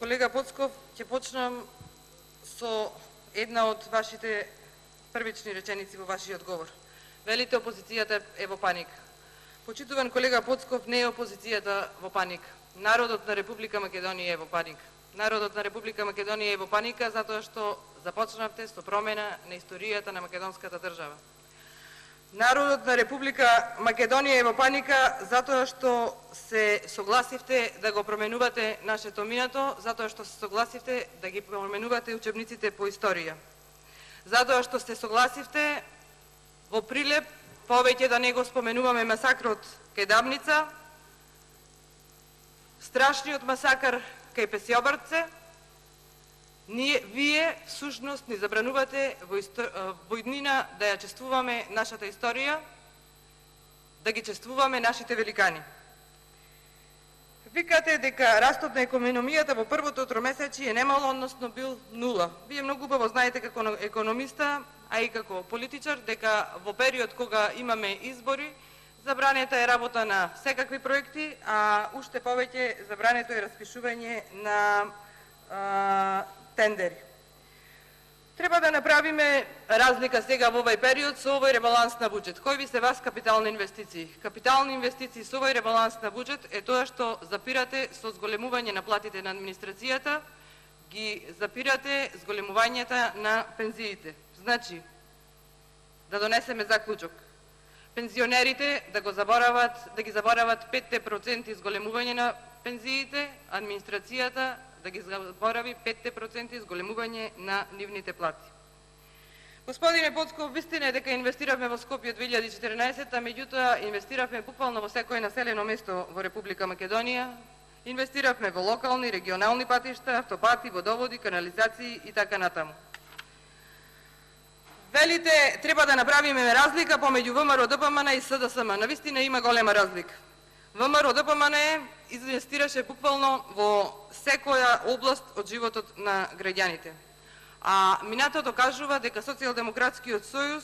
Колега Поцков, ќе почнам со една од вашите првични реченици во вашиот говор. Велите опозицијата е во паника. Почитуван колега Поцков, не е опозицијата во паника. Народот на Република Македонија е во паника. Народот на Република Македонија е во паника затоа што започнавте со промена на историјата на македонската држава. Народот на Република Македонија е во паника затоа што се согласивте да го променувате нашето минато, затоа што се согласивте да ги променувате учебниците по историја. Затоа што се согласивте во Прилеп повеќе да не го споменуваме масакрот кај Дамница, страшниот масакар кај Песјобрце. Вие всушност ни забранувате во иднина да ја чествуваме нашата историја, да ги чествуваме нашите великани. Викате дека растот на економијата во првото тромесечие немало, односно бил нула. Вие многу убаво знаете како економиста, а и како политичар, дека во период кога имаме избори, забранета е работа на секакви проекти, а уште повеќе забрането е распишување на тендери. Треба да направиме разлика сега во овој период со овој ребаланс на буџет. Кои ви се вас капитални инвестиции? Капитални инвестиции со овој ребаланс на буџет е тоа што запирате со зголемување на платите на администрацијата, ги запирате зголемувањето на пензиите. Значи, да донесеме заклучок. Пензионерите да ги заборават 5% зголемување на пензиите, администрацијата да ги заборави 5% зголемување на нивните плати. Господине Поцков, вистина е дека инвестиравме во Скопје 2014, а меѓутоа инвестиравме буквално во секое населено место во Република Македонија. Инвестиравме во локални, регионални патишта, автопати, водоводи, канализации и така натаму. Велите, треба да направиме разлика помеѓу ВМРО ДПМН и СДСМ. Навистина има голема разлика. ВМРО ДПМН инвестираше буквално во секоја област од животот на граѓаните. А минатото кажува дека Социјалдемократскиот сојуз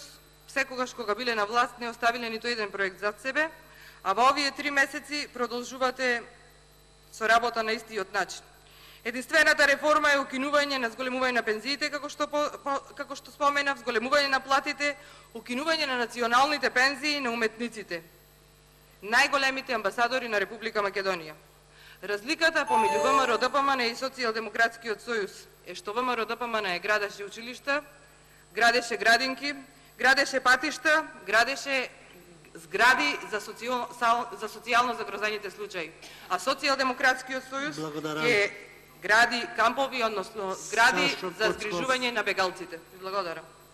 секогаш кога биле на власт не оставиле ниту еден проект зад себе, а во овие 3 месеци продолжувате со работа на истиот начин. Единствената реформа е укинување на зголемување на пензиите, како што споменав, зголемување на платите, укинување на националните пензии на уметниците, најголемите амбасадори на Република Македонија. Разликата помеѓу ВМРО ДПМН и Социјалдемократскиот сојуз е што ВМРО ДПМН градеше училишта, градеше градинки, градеше патишта, градеше згради за социјално загрозените случаи. А Социјалдемократскиот сојуз ќе гради кампови, односно згради за згрижување на бегалците. Благодарам.